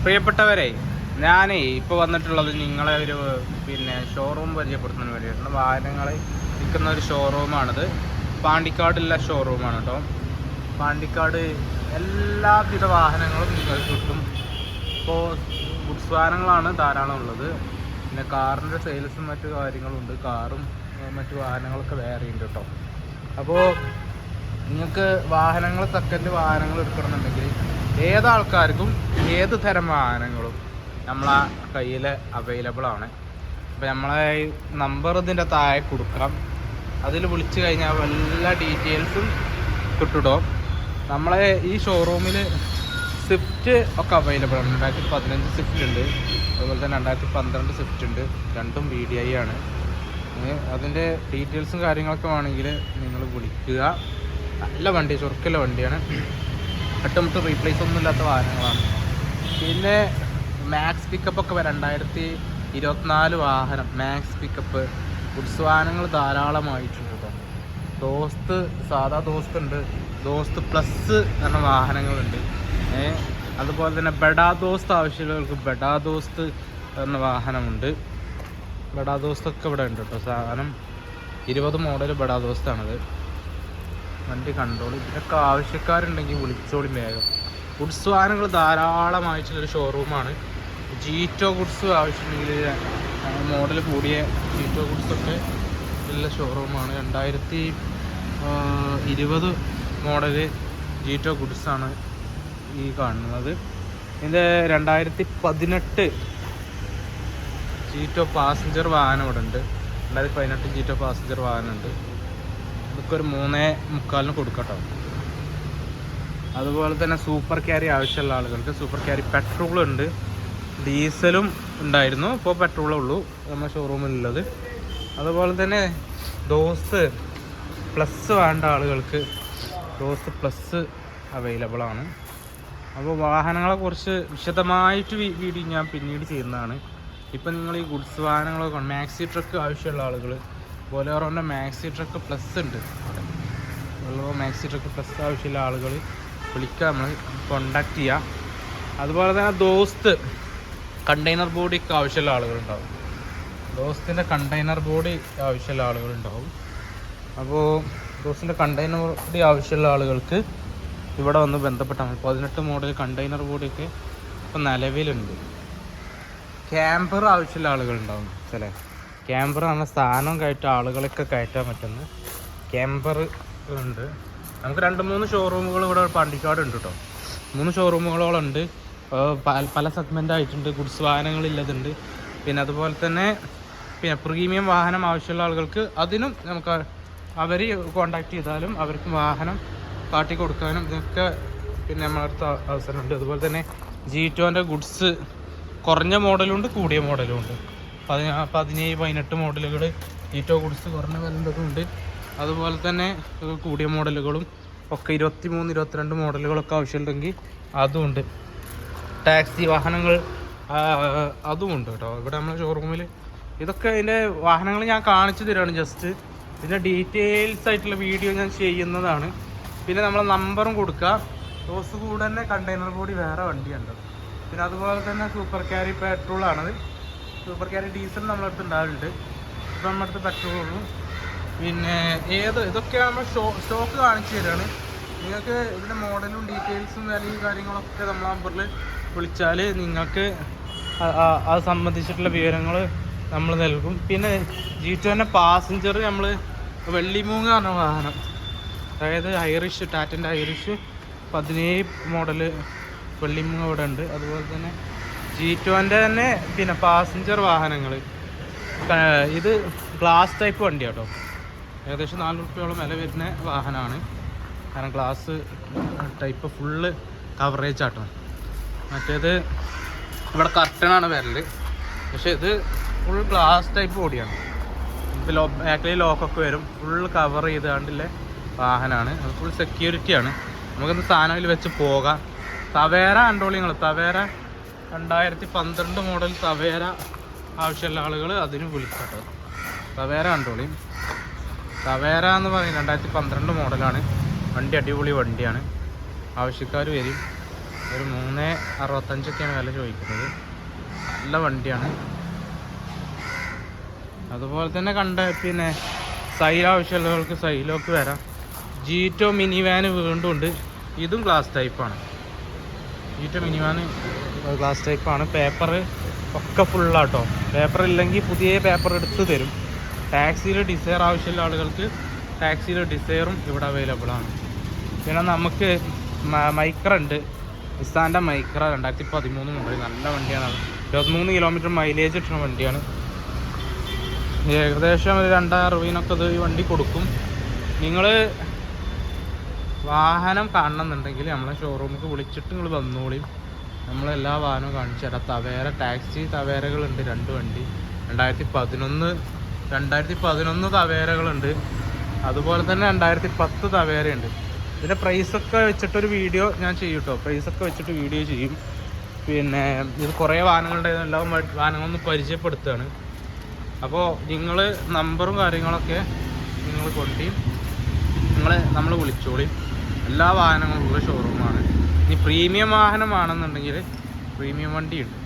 പ്രിയപ്പെട്ടവരെ, ഞാനേ ഇപ്പോൾ വന്നിട്ടുള്ളത് നിങ്ങളെ ഒരു ഷോറൂം പരിചയപ്പെടുത്തുന്നതിന് വേണ്ടിയിട്ടുണ്ട്. വാഹനങ്ങൾ വിൽക്കുന്ന ഒരു ഷോറൂമാണിത്. പാണ്ടിക്കാടുള്ള ഷോറൂമാണ് കേട്ടോ. പാണ്ടിക്കാട് എല്ലാവിധ വാഹനങ്ങളും നിങ്ങൾക്ക് കിട്ടും. ഇപ്പോൾ ഗുഡ്സ് വാഹനങ്ങളാണ് ധാരാളം ഉള്ളത്. പിന്നെ കാറിൻ്റെ സെയിൽസും മറ്റു കാര്യങ്ങളുണ്ട്. കാറും മറ്റു വാഹനങ്ങളൊക്കെ വേറെ ഉണ്ട് കേട്ടോ. അപ്പോൾ നിങ്ങൾക്ക് വാഹനങ്ങൾ, സെക്കൻഡ് വാഹനങ്ങൾ എടുക്കണമെന്നുണ്ടെങ്കിൽ ഏതാൾക്കാർക്കും ഏത് തരം വാഹനങ്ങളും നമ്മളെ കയ്യിൽ അവൈലബിൾ ആണ്. അപ്പോൾ നമ്മളെ നമ്പർ ഇതിൻ്റെ താഴെ കൊടുക്കാം. അതിൽ വിളിച്ചു കഴിഞ്ഞാൽ എല്ലാ ഡീറ്റെയിൽസും കിട്ടുമോ. നമ്മളെ ഈ ഷോറൂമിൽ സ്വിഫ്റ്റ് ഒക്കെ അവൈലബിൾ ആണ്. 2015 സ്വിഫ്റ്റ് ഉണ്ട്, അതുപോലെ തന്നെ 2012 സ്വിഫ്റ്റ് ഉണ്ട്. രണ്ടും VDI ആണ്. അതിൻ്റെ ഡീറ്റെയിൽസും കാര്യങ്ങളൊക്കെ വേണമെങ്കിൽ നിങ്ങൾ വിളിക്കുക. നല്ല വണ്ടി, ചുരുക്കുള്ള വണ്ടിയാണ്. ഒട്ടുമുട്ട് റീപ്ലേസ് ഒന്നും ഇല്ലാത്ത വാഹനങ്ങളാണ്. പിന്നെ മാക്സ് പിക്കപ്പൊക്കെ 2024 വാഹനം മാക്സ് പിക്കപ്പ് ഗുഡ്സ് വാഹനങ്ങൾ ധാരാളമായിട്ടുണ്ട് കേട്ടോ. ദോസ്ത്, സാധാ ദോസ്ത് ഉണ്ട്, ദോസ്ത് പ്ലസ് എന്ന വാഹനങ്ങളുണ്ട്. അതുപോലെ തന്നെ ബഡാ ദോസ്ത് ആവശ്യമുള്ളവർക്ക് ബഡാ ദോസ്ത് എന്ന വാഹനമുണ്ട്. ബഡാ ദോസ്തൊക്കെ ഇവിടെ ഉണ്ട് കേട്ടോ. സാധനം 20 മോഡൽ ബഡാ ദോസ്താണത്. വണ്ടി കണ്ടോളൂ. ഇതിനൊക്കെ ആവശ്യക്കാരുണ്ടെങ്കിൽ വിളിച്ചോളി വേഗം. ഗുഡ്സ് വാഹനങ്ങൾ ധാരാളമായിട്ടുള്ളൊരു ഷോറൂമാണ്. ജീറ്റോ ഗുഡ്സ് ആവശ്യമുണ്ടെങ്കിൽ മോഡൽ കൂടിയ ജീറ്റോ ഗുഡ്സൊക്കെ ഉള്ള ഷോറൂമാണ്. 2020 മോഡല് ജീറ്റോ ഗുഡ്സാണ് ഈ കാണുന്നത്. ഇതിൻ്റെ 2018 ജീറ്റോ പാസഞ്ചർ വാഹനം ഇവിടെ ഉണ്ട്. 2018 ജീറ്റോ പാസഞ്ചർ വാഹനമുണ്ട്. ഇതൊക്കെ ഒരു 3.25 കൊടുക്കട്ടോ. അതുപോലെ തന്നെ സൂപ്പർ ക്യാരി ആവശ്യമുള്ള ആളുകൾക്ക് സൂപ്പർ ക്യാരി പെട്രോളുണ്ട്, ഡീസലും ഉണ്ടായിരുന്നു. ഇപ്പോൾ പെട്രോളേ ഉള്ളൂ നമ്മുടെ ഷോറൂമിലുള്ളത്. അതുപോലെ തന്നെ ദോസ്ത് പ്ലസ് വേണ്ട ആളുകൾക്ക് ദോസ്ത് പ്ലസ് അവൈലബിൾ ആണ്. അപ്പോൾ വാഹനങ്ങളെക്കുറിച്ച് വിശദമായിട്ട് വീഡിയോ ഞാൻ പിന്നീട് ചെയ്യുന്നതാണ്. ഇപ്പം നിങ്ങൾ ഈ ഗുഡ്സ് വാഹനങ്ങളൊക്കെ മാക്സി ട്രക്ക് ആവശ്യമുള്ള ആളുകൾ, ബൊലേറോൻ്റെ മാക്സി ട്രക്ക് പ്ലസ് ഉണ്ട്. മാക്സി ട്രക്ക് പ്ലസ് ആവശ്യമുള്ള ആളുകൾ വിളിക്കുക, നമ്മൾ കോണ്ടാക്ട് ചെയ്യുക. അതുപോലെ തന്നെ ദോസ്ത് കണ്ടെയ്നർ ബോഡിക്ക് ആവശ്യമുള്ള ആളുകളുണ്ടാവും. ദോസ്തിൻ്റെ കണ്ടെയ്നർ ബോഡി ആവശ്യമുള്ള ആളുകളുണ്ടാവും. അപ്പോൾ ദോസ്തിൻ്റെ കണ്ടെയ്നർ ബോഡി ആവശ്യമുള്ള ആളുകൾക്ക് ഇവിടെ വന്ന് ബന്ധപ്പെട്ടാൽ മതി. 18 മോഡൽ കണ്ടെയ്നർ ബോഡിയൊക്കെ ഇപ്പം നിലവിലുണ്ട്. ക്യാമ്പർ ആവശ്യമുള്ള ആളുകളുണ്ടാവും. ചില ക്യാമ്പർ എന്ന സ്ഥാനം കയറ്റാൻ ആളുകളൊക്കെ കയറ്റാൻ പറ്റുന്ന ക്യാമ്പർ ഉണ്ട്. നമുക്ക് 2-3 ഷോറൂമുകൾ ഇവിടെ പാണ്ടിക്കാട് ഉണ്ട് കേട്ടോ. 3 ഷോറൂമുകളോളം ഉണ്ട്. പല സെഗ്മെൻ്റ് ആയിട്ടുണ്ട്. ഗുഡ്സ് വാഹനങ്ങളില്ലതുണ്ട്. പിന്നെ അതുപോലെ തന്നെ പ്രീമിയം വാഹനം ആവശ്യമുള്ള ആളുകൾക്ക് അതിനും നമുക്ക് അവർ കോണ്ടാക്ട് ചെയ്താലും അവർക്ക് വാഹനം കാട്ടി കൊടുക്കാനും ഇതൊക്കെ നമ്മളടുത്ത അവസരമുണ്ട്. അതുപോലെ തന്നെ ജീറ്റോൻ്റെ ഗുഡ്സ് കുറഞ്ഞ മോഡലുണ്ട്, കൂടിയ മോഡലും ഉണ്ട്. 17-18 മോഡലുകൾ ജീറ്റോ ഗുഡ്സ് കുറഞ്ഞ വിലയുണ്ട്. അതുപോലെ തന്നെ കൂടിയ മോഡലുകളും ഒക്കെ 23-22 മോഡലുകളൊക്കെ ആവശ്യമുണ്ടെങ്കിൽ അതുമുണ്ട്. ടാക്സി വാഹനങ്ങൾ അതുമുണ്ട് കേട്ടോ. ഇവിടെ നമ്മളെ ഷോറൂമിൽ ഇതൊക്കെ അതിൻ്റെ വാഹനങ്ങൾ ഞാൻ കാണിച്ചു തരാണ്. ജസ്റ്റ് ഇതിൻ്റെ ഡീറ്റെയിൽസ് ആയിട്ടുള്ള വീഡിയോ ഞാൻ ചെയ്യുന്നതാണ്. പിന്നെ നമ്മളെ നമ്പറും കൊടുക്കുക. ദോസ് കൂടെ തന്നെ കണ്ടെയ്നർ ബോഡി വേറെ വണ്ടിയുണ്ട്. പിന്നെ അതുപോലെ തന്നെ സൂപ്പർ ക്യാരി പെട്രോളാണത്. സൂപ്പർ ക്യാരി ഡീസൽ നമ്മളടുത്ത് ഉണ്ടാവുന്നുണ്ട്. ഇപ്പം നമ്മുടെ അടുത്ത് പെട്രോളും പിന്നെ ഇതൊക്കെ നമ്മൾ സ്റ്റോക്ക് കാണിച്ചു തരാണ്. നിങ്ങൾക്ക് ഇതിൻ്റെ മോഡലും ഡീറ്റെയിൽസും വിലയും കാര്യങ്ങളൊക്കെ നമ്മളെ നമ്പറിൽ വിളിച്ചാൽ നിങ്ങൾക്ക് അത് സംബന്ധിച്ചിട്ടുള്ള വിവരങ്ങൾ നമ്മൾ നൽകും. പിന്നെ ജീറ്റോൻ്റെ പാസഞ്ചർ നമ്മൾ വെള്ളിമൂങ്ങ പറഞ്ഞ വാഹനം, അതായത് ഐറിഷ്, ടാറ്റൻ്റെ ഐറിഷ് 17 മോഡൽ വെള്ളിമൂങ്ങ ഇവിടെ ഉണ്ട്. അതുപോലെ തന്നെ ജീറ്റോൻ്റെ തന്നെ പിന്നെ പാസഞ്ചർ വാഹനങ്ങൾ, ഇത് ഗ്ലാസ് ടൈപ്പ് വണ്ടിയാണ് കേട്ടോ. ഏകദേശം 4 രൂപയോളം വില വരുന്ന വാഹനമാണ്. കാരണം ഗ്ലാസ് ടൈപ്പ് ഫുള്ള് കവറേജ് ആട്ടോ. മറ്റേത് ഇവിടെ കർട്ടനാണ് വരൽ, പക്ഷേ ഇത് ഫുൾ ഗ്ലാസ് ടൈപ്പ് ബോഡിയാണ്. ഇത് ബാക്കിൽ ലോക്കൊക്കെ വരും. ഫുൾ കവർ ചെയ്താണ്ടില്ലേ വാഹനമാണ്. അത് ഫുൾ സെക്യൂരിറ്റിയാണ്. നമുക്കിന്ന് സാധനത്തിൽ വെച്ച് പോകാം. തവേര കണ്ടോളിങ്ങൾ, തവേര 2012 മോഡൽ തവേര ആവശ്യമുള്ള ആളുകൾ അതിന് വിളിക്കട്ടോ. തവേര കണ്ടോളി. തവേര എന്ന് പറയുന്നത് 2012 മോഡലാണ്. വണ്ടി അടിപൊളി വണ്ടിയാണ്. ആവശ്യക്കാർ വരും. ഒരു 365 വില ചോദിക്കുന്നത്. നല്ല വണ്ടിയാണ്. അതുപോലെ തന്നെ പിന്നെ സൈൽ ആവശ്യമുള്ളവർക്ക് സൈലോക്ക് വരാം. ജീറ്റോ മിനി വാന് വീണ്ടും ഉണ്ട്. ഇതും ഗ്ലാസ് ടൈപ്പാണ്. ജീറ്റോ മിനി വാന് ഗ്ലാസ് ടൈപ്പാണ്. പേപ്പർ ഒക്കെ ഫുള്ളാട്ടോ. പേപ്പർ ഇല്ലെങ്കിൽ പുതിയ പേപ്പർ എടുത്ത് തരും. ടാക്സിയിൽ ഡിസയർ ആവശ്യമുള്ള ആളുകൾക്ക് ടാക്സിയിൽ ഡിസയറും ഇവിടെ അവൈലബിൾ ആണ്. പിന്നെ നമുക്ക് മൈക്ര ഉണ്ട്. നിസാൻ്റെ മൈക്ര 2013 മോഡൽ. നല്ല വണ്ടിയാണ്. 23 കിലോമീറ്റർ മൈലേജ് കിട്ടുന്ന വണ്ടിയാണ്. ഏകദേശം ഒരു 260 ഇത് ഈ വണ്ടി കൊടുക്കും. നിങ്ങൾ വാഹനം കാണണമെന്നുണ്ടെങ്കിൽ നമ്മളെ ഷോറൂമിലേക്ക് വിളിച്ചിട്ട് നിങ്ങൾ വന്നോളി. നമ്മളെല്ലാ വാഹനവും കാണിച്ചു തരാം. തവേര ടാക്സി തവേരകളുണ്ട് 2 വണ്ടി. 2011 തവേരകളുണ്ട്. അതുപോലെ തന്നെ 2010 തവേരയുണ്ട്. ഇതിൻ്റെ പ്രൈസൊക്കെ വെച്ചിട്ടൊരു വീഡിയോ ഞാൻ ചെയ്യും കേട്ടോ. പ്രൈസൊക്കെ വെച്ചിട്ട് വീഡിയോ ചെയ്യും. പിന്നെ ഇത് കുറേ വാഹനങ്ങളുടെ എല്ലാ വാഹനങ്ങളൊന്നും പരിചയപ്പെടുത്തുകയാണ്. അപ്പോൾ നിങ്ങൾ നമ്പറും കാര്യങ്ങളൊക്കെ നിങ്ങൾ കൊണ്ടും നമ്മൾ വിളിച്ചോളി. എല്ലാ വാഹനങ്ങളും ഉള്ള ഷോറൂമാണ്. ഇനി പ്രീമിയം വാഹനമാണെന്നുണ്ടെങ്കിൽ പ്രീമിയം വണ്ടിയുണ്ട്.